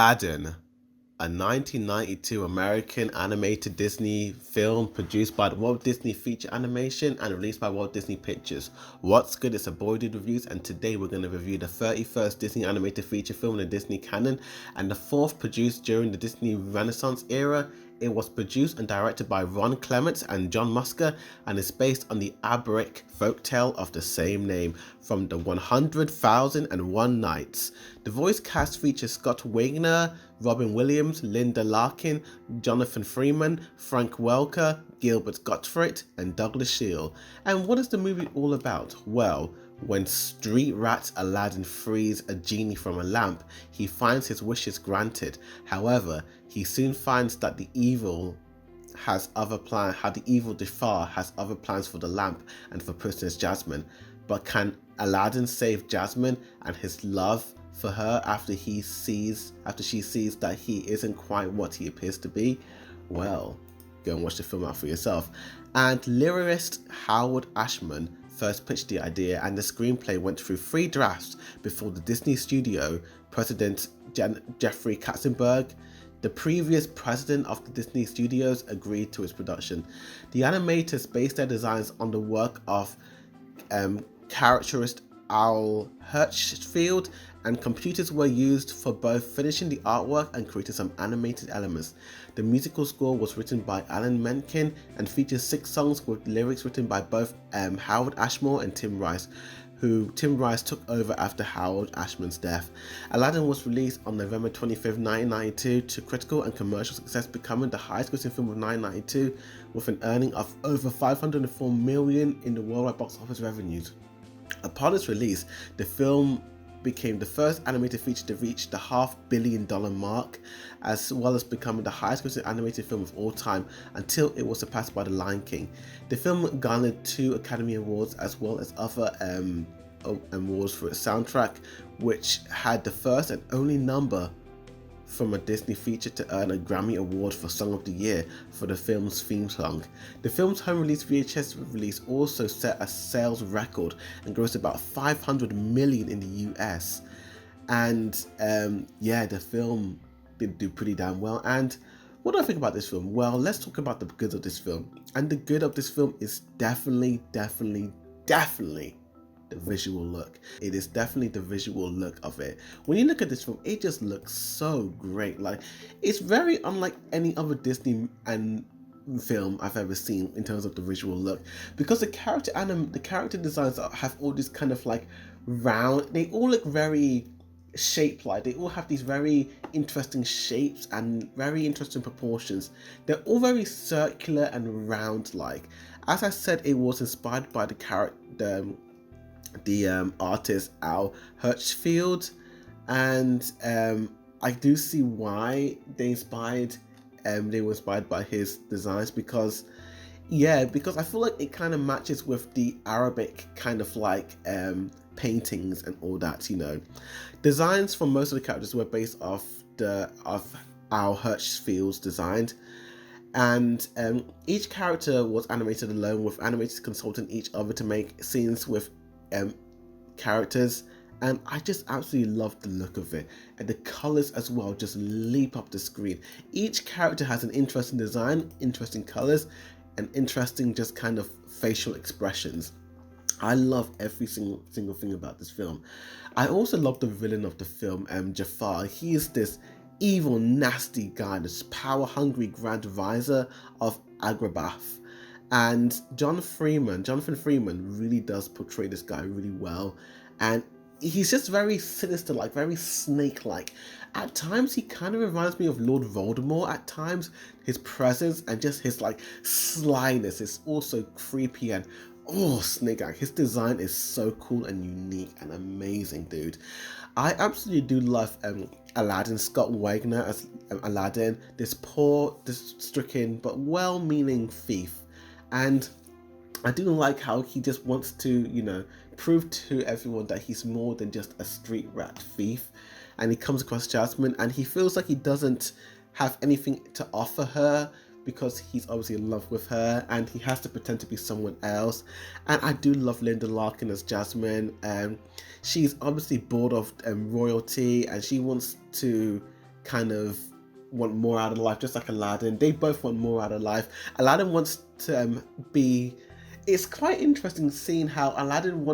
Aladdin, a 1992 American animated Disney film produced by the Walt Disney Feature Animation and released by Walt Disney Pictures. What's good? It's a Boydude Reviews, and today we're going to review the 31st Disney animated feature film in the Disney canon and the fourth produced during the Disney Renaissance era. It was produced and directed by Ron Clements and John Musker and is based on the Arabic folktale of the same name from the 100,001 Nights. The voice cast features Scott Wagner, Robin Williams, Linda Larkin, Jonathan Freeman, Frank Welker, Gilbert Gottfried, and Douglas Shield. And what is the movie all about? Well, when street rat Aladdin frees a genie from a lamp, he finds his wishes granted. However, he soon finds that the evil Jafar has other plans for the lamp and for Princess Jasmine. But can Aladdin save Jasmine and his love for her after she sees that he isn't quite what he appears to be? Well, go and watch the film out for yourself. And lyricist Howard Ashman first pitched the idea, and the screenplay went through 3 drafts before the Disney studio president Jeffrey Katzenberg, the previous president of the Disney Studios, agreed to its production. The animators based their designs on the work of caricaturist Al Hirschfield, and computers were used for both finishing the artwork and creating some animated elements. The musical score was written by Alan Menken and features 6 songs with lyrics written by both Howard Ashmore and Tim Rice, who Tim Rice took over after Howard Ashman's death. Aladdin was released on November 25, 1992 to critical and commercial success, becoming the highest grossing film of 1992 with an earning of over $504 million in the worldwide box office revenues. Upon its release, the film became the first animated feature to reach the $500 million mark, as well as becoming the highest grossing animated film of all time until it was surpassed by The Lion King. The film garnered 2 Academy Awards as well as other awards for its soundtrack, which had the first and only number from a Disney feature to earn a Grammy Award for Song of the Year for the film's theme song. The film's home release VHS release also set a sales record and grossed about $500 million in the US. And the film did do pretty damn well. And what do I think about this film? Well, let's talk about the good of this film. And the good of this film is definitely the visual look. It is definitely the visual look of it. When you look at this film, it just looks so great. Like, it's very unlike any other Disney film I've ever seen in terms of the visual look, because the character designs have all this kind of like round. They all look very shape-like. They all have these very interesting shapes and very interesting proportions. They're all very circular and round-like. As I said, it was inspired by the artist Al Hirschfield, and I do see why they were inspired by his designs, because I feel like it kind of matches with the Arabic kind of like paintings and all that, you know. Designs for most of the characters were based off Al Hirschfield's designs, and each character was animated alone, with animators consulting each other to make scenes with characters. And I just absolutely love the look of it, and the colors as well just leap up the screen. Each character has an interesting design, interesting colors, and interesting just kind of facial expressions. I love every single thing about this film. I also love the villain of the film, Jafar. He is this evil, nasty guy, this power-hungry Grand Vizier of Agrabah. And Jonathan Freeman really does portray this guy really well, and he's just very sinister, like very snake-like. At times he kind of reminds me of Lord Voldemort. At times his presence and just his like slyness is also creepy, and Snake Eye. His design is so cool and unique and amazing, dude. I absolutely do love Aladdin, Scott Wagner as Aladdin, this stricken but well-meaning thief. And I do like how he just wants to, prove to everyone that he's more than just a street rat thief. And he comes across Jasmine, and he feels like he doesn't have anything to offer her because he's obviously in love with her, and he has to pretend to be someone else. And I do love Linda Larkin as Jasmine. She's obviously bored of royalty, and she wants to kind of want more out of life, just like Aladdin. They both want more out of life. Aladdin wants to be. It's quite interesting seeing how Aladdin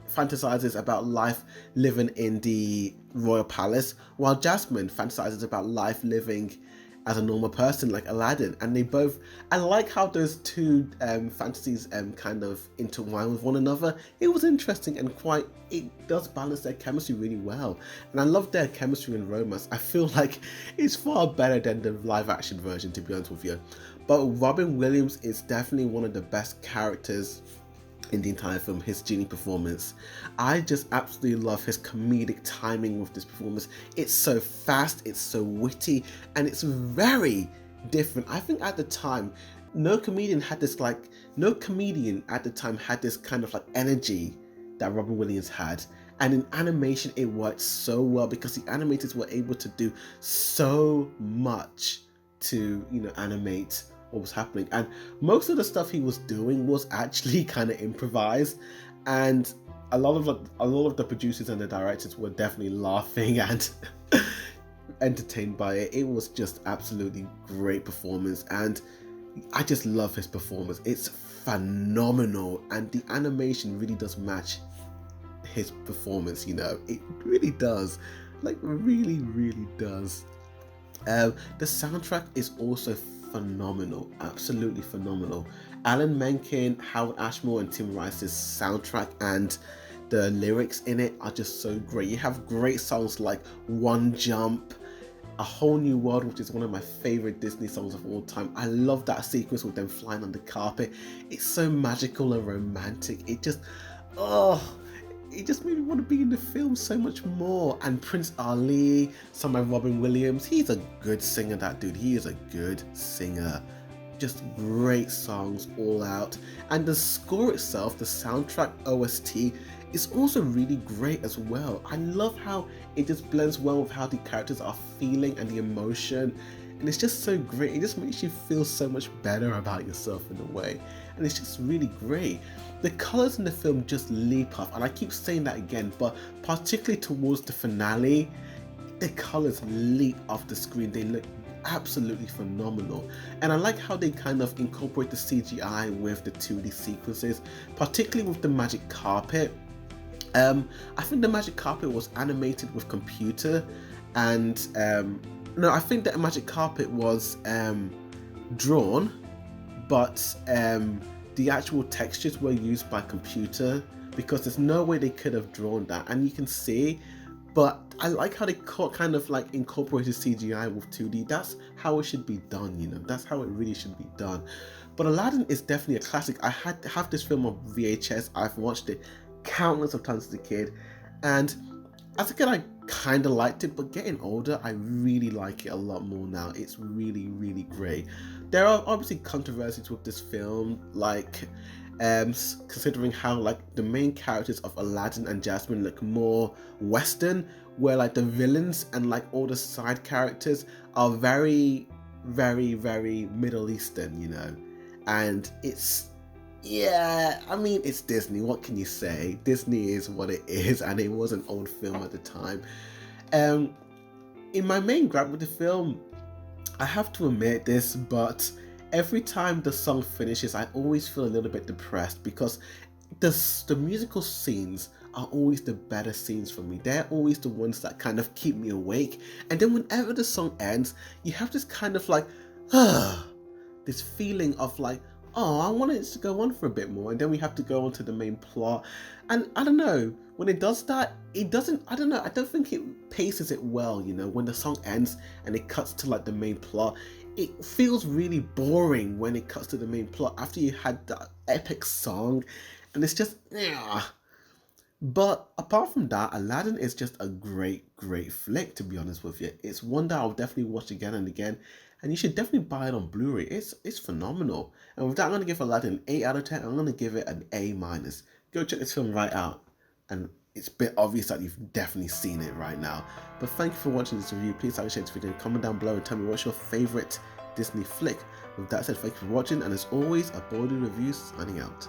fantasizes about life living in the royal palace, while Jasmine fantasizes about life living as a normal person like Aladdin. And they both, I like how those two fantasies kind of intertwine with one another. It was interesting and it does balance their chemistry really well. And I love their chemistry and romance. I feel like it's far better than the live action version, to be honest with you. But Robin Williams is definitely one of the best characters in the entire film. His genie performance, I just absolutely love his comedic timing with this performance. It's so fast, it's so witty, and it's very different. I think at the time, no comedian at the time had this kind of like energy that Robin Williams had. And in animation, it worked so well because the animators were able to do so much to, animate what was happening, and most of the stuff he was doing was actually kind of improvised, and a lot of the producers and the directors were definitely laughing and entertained by it. It was just absolutely great performance, and I just love his performance. It's phenomenal, and the animation really does match his performance. It really does, like really does. The soundtrack is also phenomenal, absolutely phenomenal. Alan Menken, Howard Ashmore, and Tim Rice's soundtrack and the lyrics in it are just so great. You have great songs like One Jump, A Whole New World, which is one of my favorite Disney songs of all time. I love that sequence with them flying on the carpet. It's so magical and romantic. It just made me want to be in the film so much more. And Prince Ali, sung by Robin Williams, he's a good singer, that dude. He is a good singer. Just great songs all out. And the score itself, the soundtrack OST, is also really great as well. I love how it just blends well with how the characters are feeling and the emotion. And it's just so great. It just makes you feel so much better about yourself in a way. And it's just really great. The colors in the film just leap up, and I keep saying that again, but particularly towards the finale, the colors leap off the screen. They look absolutely phenomenal. And I like how they kind of incorporate the CGI with the 2D sequences, particularly with the magic carpet. I think the magic carpet was animated with computer, and no, I think that magic carpet was drawn, but the actual textures were used by computer, because there's no way they could have drawn that, and you can see. But I like how they kind of like incorporated CGI with 2D. That's how it should be done, that's how it really should be done. But Aladdin is definitely a classic. I have this film on VHS. I've watched it countless of times as a kid, and as a kid I kind of liked it, but getting older I really like it a lot more now. It's really great. There are obviously controversies with this film, like considering how like the main characters of Aladdin and Jasmine look more Western, where like the villains and like all the side characters are very Middle Eastern, and it's, yeah, I mean, it's Disney. What can you say? Disney is what it is, and it was an old film at the time. In my main gripe with the film, I have to admit this, but every time the song finishes, I always feel a little bit depressed, because the musical scenes are always the better scenes for me. They're always the ones that kind of keep me awake. And then whenever the song ends, you have this kind of like, this feeling of like, oh, I wanted it to go on for a bit more, and then we have to go on to the main plot. And I don't know, when it does that, it doesn't, I don't know, I don't think it paces it well, when the song ends and it cuts to like the main plot. It feels really boring when it cuts to the main plot after you had that epic song, and it's just, yeah. But apart from that, Aladdin is just a great flick, to be honest with you. It's one that I'll definitely watch again and again, and you should definitely buy it on Blu-ray. It's phenomenal. And with that, I'm going to give Aladdin an 8 out of 10. I'm going to give it an A-. Go check this film right out. And it's a bit obvious that you've definitely seen it right now. But thank you for watching this review. Please like and share this video, comment down below and tell me what's your favourite Disney flick. With that said, thank you for watching, and as always, a Boydude review signing out.